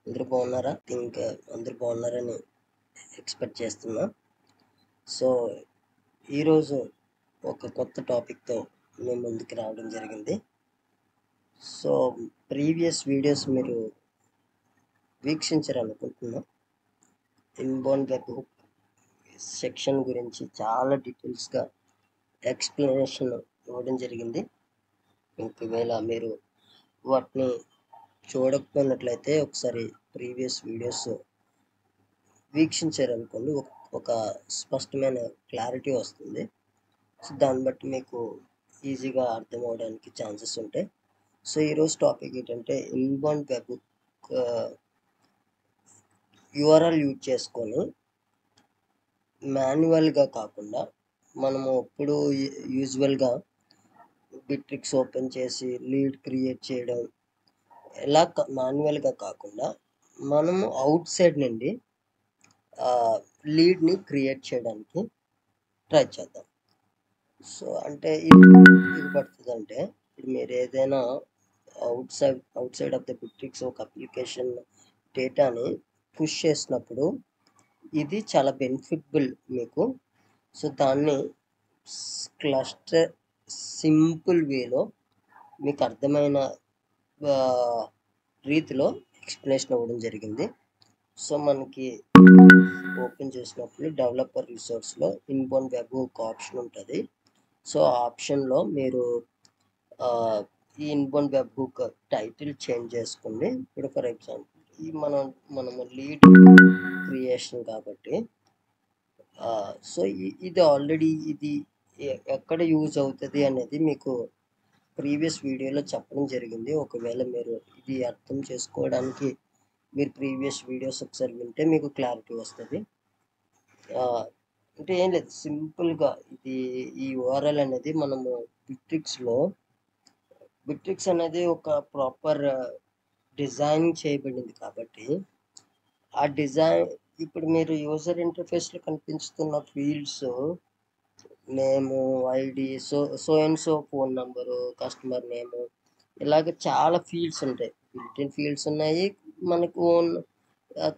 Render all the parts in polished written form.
అందరూ బాగున్నారా? అందరూ బాగున్నారని ఎక్స్పెక్ట్ చేస్తున్నా. సో ఈరోజు ఒక కొత్త టాపిక్తో మేము ముందుకు రావడం జరిగింది. సో ప్రీవియస్ వీడియోస్ మీరు వీక్షించారనుకుంటున్నా. ఇన్బౌండ్ వెబ్ హుక్ సెక్షన్ గురించి చాలా డీటెయిల్స్గా ఎక్స్ప్లెనేషన్ ఇవ్వడం జరిగింది. ఒకవేళ మీరు వాటిని చూడకపోయినట్లయితే ఒకసారి ప్రీవియస్ వీడియోస్ వీక్షించారనుకోండి, ఒక స్పష్టమైన క్లారిటీ వస్తుంది. సో దాన్ని బట్టి మీకు ఈజీగా అర్థం అవడానికి ఛాన్సెస్ ఉంటాయి. సో ఈరోజు టాపిక్ ఏంటంటే ఇన్బౌండ్ వెబ్ యూఆర్ఎల్ యూజ్ చేసుకొని మాన్యువల్గా కాకుండా మనము ఇప్పుడు యూజువల్గా బిట్రిక్స్ ఓపెన్ చేసి లీడ్ క్రియేట్ చేయడం, ఎలా మాన్యువల్గా కాకుండా మనము అవుట్ సైడ్ నుండి లీడ్ని క్రియేట్ చేయడానికి ట్రై చేద్దాం. సో అంటే ఇది పడుతుంది అంటే, ఇప్పుడు మీరు ఏదైనా అవుట్ సైడ్ ఆఫ్ ద బిట్రిక్స్ ఒక అప్లికేషన్ డేటాని పుష్ చేసినప్పుడు ఇది చాలా బెనిఫిటబుల్ మీకు. సో దాన్ని క్లస్టర్ సింపుల్ వేలో మీకు అర్థమైన రీతిలో ఎక్స్ప్లెనేషన్ అవ్వడం జరిగింది. సో మనకి ఓపెన్ చేసినప్పుడు డెవలపర్ రిసోర్స్లో ఇన్బౌండ్ వెబ్ ఒక ఆప్షన్ ఉంటుంది. సో ఆ ఆప్షన్లో మీరు ఈ inbound web hook title change చేసుకోండి. ఇప్పుడు ఫర్ ఎగ్జాంపుల్ ఈ మనము లీడ్ క్రియేషన్ కాబట్టి సో ఇది ఆల్రెడీ ఇది ఎక్కడ యూజ్ అవుతుంది అనేది మీకు ప్రీవియస్ వీడియోలో చెప్పడం జరిగింది. ఒకవేళ మీరు ఇది అర్థం చేసుకోవడానికి మీరు ప్రీవియస్ వీడియోస్ ఒకసారి వింటే మీకు క్లారిటీ వస్తుంది. అంటే ఏం లేదు, సింపుల్గా ఈ యూఆర్ఎల్ అనేది మనము బిట్రిక్స్ అనేది ఒక ప్రాపర్ డిజైన్ చేయబడింది కాబట్టి ఆ డిజైన్ ఇప్పుడు మీరు యూజర్ ఇంటర్ఫేస్లో కనిపిస్తున్న fields name, ID, so and so phone number, customer name, ఇలాగ చాలా ఫీల్డ్స్ ఉంటాయి. బిల్ట్-ఇన్ ఫీల్డ్స్ ఉన్నాయి, మనకు ఓన్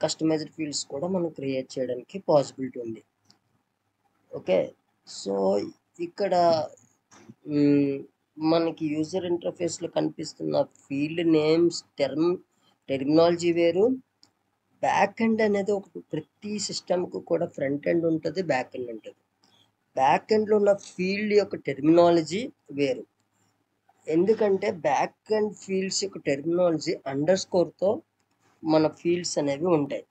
కస్టమైజ్డ్ ఫీల్డ్స్ కూడా మనం క్రియేట్ చేయడానికి పాసిబిలిటీ ఉంది. ఓకే, సో ఇక్కడ మనకి యూజర్ ఇంటర్ఫేస్లో కనిపిస్తున్న ఫీల్డ్ నేమ్స్ టెర్మినాలజీ వేరు. బ్యాక్ ఎండ్ అనేది ప్రతి సిస్టమ్కు కూడా ఫ్రంట్ ఎండ్ ఉంటుంది, బ్యాక్ ఎండ్ ఉంటుంది. బ్యాక్ ఎండ్లో ఉన్న ఫీల్డ్ యొక్క టెర్మినాలజీ వేరు. ఎందుకంటే బ్యాక్ ఎండ్ ఫీల్డ్స్ యొక్క టెర్మినాలజీ అండర్స్కోర్తో మన ఫీల్డ్స్ అనేవి ఉంటాయి.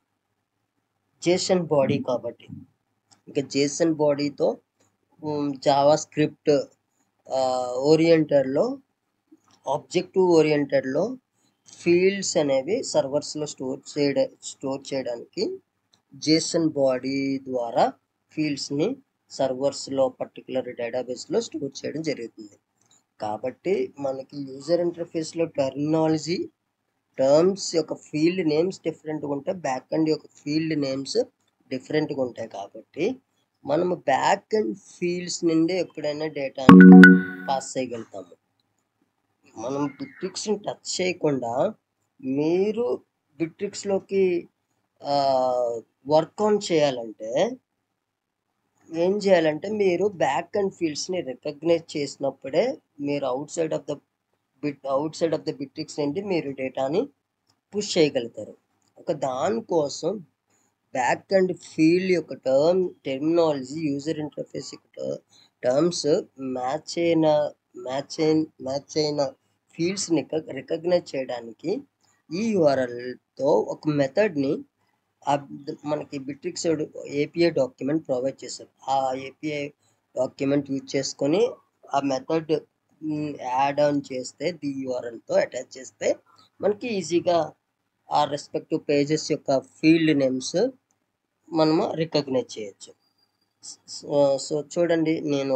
జేసన్ బాడీ కాబట్టి ఇంకా జేసన్ బాడీతో జావా స్క్రిప్ట్ ఓరియంటెడ్లో, ఆబ్జెక్టివ్ ఓరియంటెడ్లో ఫీల్డ్స్ అనేవి సర్వర్స్లో స్టోర్ చేయడానికి జేసన్ బాడీ ద్వారా ఫీల్డ్స్ని సర్వర్స్లో పర్టికులర్ డేటాబేస్లో స్టోర్ చేయడం జరుగుతుంది. కాబట్టి మనకి యూజర్ ఇంటర్ఫేస్లో టర్మ్స్ యొక్క ఫీల్డ్ నేమ్స్ డిఫరెంట్గా ఉంటాయి, బ్యాక్ ఎండ్ యొక్క ఫీల్డ్ నేమ్స్ డిఫరెంట్గా ఉంటాయి. కాబట్టి మనము బ్యాక్ ఎండ్ ఫీల్డ్స్ నుండి ఎప్పుడైనా డేటాని పాస్ చేయగలుగుతాము. మనం బిట్రిక్స్ని టచ్ చేయకుండా మీరు బిట్రిక్స్లోకి వర్క్ ఆన్ చేయాలంటే ఏం చేయాలంటే, మీరు బ్యాక్ అండ్ ఫీల్డ్స్ని రికగ్నైజ్ చేసినప్పుడే మీరు అవుట్ సైడ్ ఆఫ్ ద బిట్రిక్స్ నుండి మీరు డేటాని పుష్ చేయగలుగుతారు. దానికోసం బ్యాక్ అండ్ ఫీల్డ్ యొక్క టెర్మినాలజీ, యూజర్ ఇంటర్ఫేస్ యొక్క టర్మ్స్ మ్యాచ్ అయిన ఫీల్డ్స్ని రికగ్నైజ్ చేయడానికి ఈ యూఆర్ఎల్తో ఒక మెథడ్ని మనకి బిట్రిక్స్ ఏపీఐ డాక్యుమెంట్ ప్రొవైడ్ చేశారు. ఆ ఏపీఐ డాక్యుమెంట్ యూజ్ చేసుకొని ఆ మెథడ్ యాడ్ ఆన్ చేస్తే, ది యూఆర్ఎల్తో అటాచ్ చేస్తే మనకి ఈజీగా ఆ రెస్పెక్టివ్ పేజెస్ యొక్క ఫీల్డ్ నేమ్స్ మనము రికగ్నైజ్ చేయొచ్చు. సో చూడండి, నేను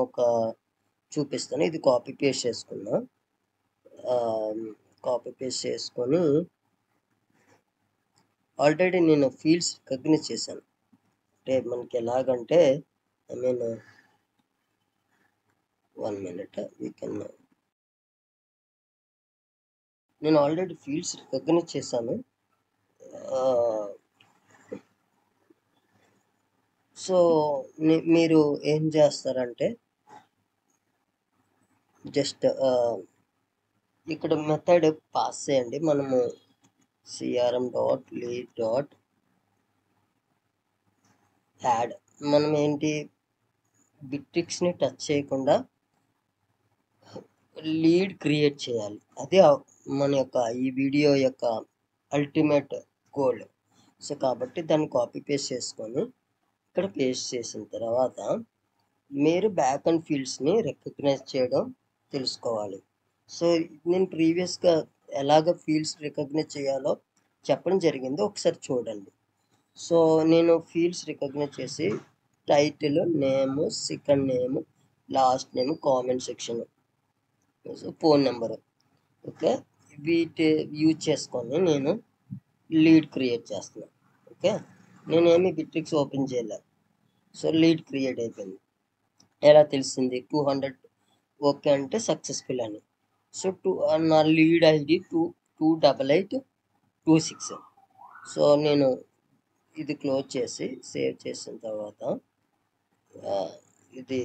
చూపిస్తాను. ఇది కాపీ పేస్ట్ చేసుకున్నా. కాపీ పేస్ట్ చేసుకొని ఆల్రెడీ నేను ఫీల్డ్స్ రికగ్నైజ్ చేశాను. అంటే మనకి ఎలాగంటే, ఐ మీన్ 1 minute నేను ఆల్రెడీ ఫీల్డ్స్ రికగ్నైజ్ చేశాను. సో మీరు ఏం చేస్తారంటే జస్ట్ ఇక్కడ మెథడ్ పాస్ చేయండి. మనము crm.lead.add మనం ఏంటి బిట్రిక్స్ని టచ్ చేయకుండా లీడ్ క్రియేట్ చేయాలి. అదే మన యొక్క ఈ వీడియో యొక్క అల్టిమేట్ గోల్. సో కాబట్టి దాన్ని కాపీ పేస్ట్ చేసుకొని ఇక్కడ పేస్ట్ చేసిన తర్వాత మీరు బ్యాక్ అండ్ ఫీల్డ్స్ని రికగ్నైజ్ చేయడం తెలుసుకోవాలి. సో నేను ప్రీవియస్గా ఎలాగ ఫీల్డ్స్ రికగ్నైజ్ చేయాలో చెప్పడం జరిగింది, ఒకసారి చూడండి. సో నేను ఫీల్డ్స్ రికగ్నైజ్ చేసి title, name, second name, last name, comment section, phone number, okay, వీటి యూజ్ చేసుకొని నేను లీడ్ క్రియేట్ చేస్తున్నాను. ఓకే, నేనేమి బిట్రిక్స్ ఓపెన్ చేయలేదు. సో లీడ్ క్రియేట్ అయిపోయింది. ఎలా తెలిసింది? 200 ఓకే అంటే సక్సెస్ఫుల్ అని. సో నా లీడ్ ఐడి 28826. సో నేను ఇది క్లోజ్ చేసి సేవ్ చేసిన తర్వాత ఇది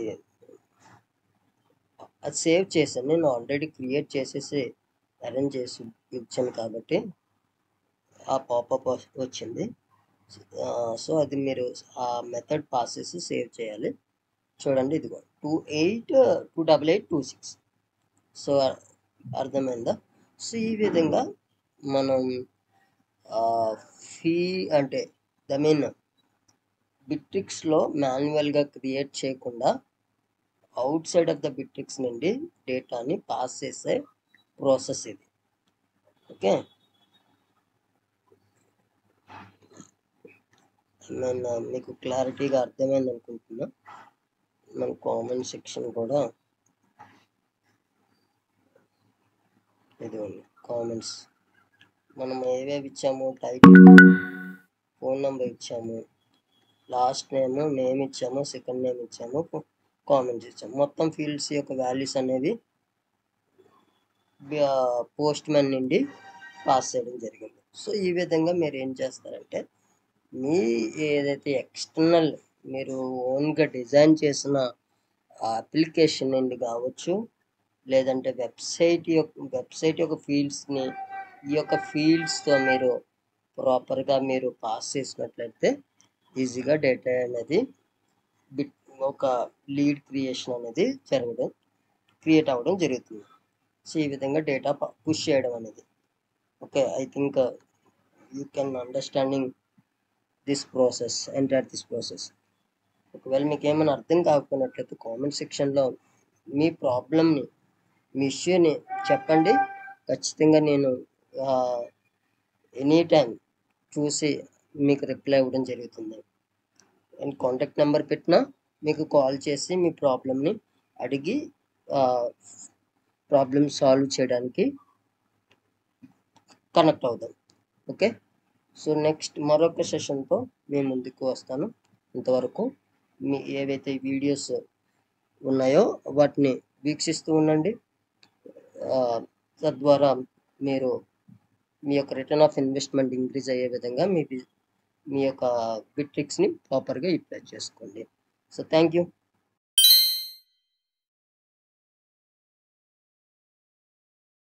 అది సేవ్ చేశాను. నేను ఆల్రెడీ క్రియేట్ చేసేసి అరేంజ్ చేసి ఇచ్చాను కాబట్టి ఆ పాపప్ వచ్చింది. సో అది మీరు ఆ మెథడ్ పాస్ చేసి సేవ్ చేయాలి. చూడండి, ఇదిగో 28826. సో అర్థమైందా? సో ఈ విధంగా మనం అంటే బిట్రిక్స్లో మాన్యువల్గా క్రియేట్ చేయకుండా అవుట్ సైడ్ ఆఫ్ ద బిట్రిక్స్ నుండి డేటాని పాస్ చేసే ప్రాసెస్ ఇది. ఓకే, నేను మీకు క్లారిటీగా అర్థమైంది అనుకుంటున్నా. మన కామెంట్ సెక్షన్ కూడా ఇదిగోండి, కామెంట్స్ మనం ఏవేవి ఇచ్చాము, టైటిల్, ఫోన్ నెంబర్ ఇచ్చాము, లాస్ట్ నేమ్ ఇచ్చాము, సెకండ్ నేమ్ ఇచ్చాము, కామెంట్స్ ఇచ్చాము. మొత్తం ఫీల్డ్స్ యొక్క వాల్యూస్ అనేవి పోస్ట్ మ్యాన్ నుండి పాస్ చేయడం జరిగింది. సో ఈ విధంగా మీరు ఏం చేస్తారంటే మీ ఏదైతే ఎక్స్టర్నల్ మీరు ఓన్గా డిజైన్ చేసిన అప్లికేషన్ నుండి కావచ్చు, లేదంటే వెబ్సైట్ యొక్క ఫీల్డ్స్ని ఈ యొక్క ఫీల్డ్స్తో మీరు ప్రాపర్గా మీరు పాస్ చేసినట్లయితే ఈజీగా డేటా అనేది ఒక లీడ్ క్రియేషన్ అనేది క్రియేట్ అవ్వడం జరుగుతుంది. సో ఈ విధంగా డేటా పుష్ చేయడం అనేది. Okay, I think you can understanding this process. ఒకవేళ మీకు ఏమైనా అర్థం కాకపోయినట్లయితే కామెంట్ సెక్షన్లో మీ ప్రాబ్లమ్ని, మీ ఇష్యూని చెప్పండి. ఖచ్చితంగా నేను ఎనీ టైం చూసి మీకు రిప్లై ఇవ్వడం జరుగుతుంది. అండ్ కాంటాక్ట్ నెంబర్ పెట్టినా మీకు కాల్ చేసి మీ ప్రాబ్లమ్ని అడిగి ప్రాబ్లమ్ సాల్వ్ చేయడానికి కనెక్ట్ అవుదాం. ఓకే, సో నెక్స్ట్ మరొక సెషన్తో మేము ముందుకు వస్తాను. ఇంతవరకు మీ ఏవైతే వీడియోస్ ఉన్నాయో వాటిని వీక్షిస్తూ ఉండండి. తద్వారా మీరు మీ యొక్క రిటర్న్ ఆఫ్ ఇన్వెస్ట్మెంట్ ఇంక్రీజ్ అయ్యే విధంగా మీ యొక్క బిట్రిక్స్ని ప్రాపర్గా యూటిలైజ్ చేసుకోండి. So thank you.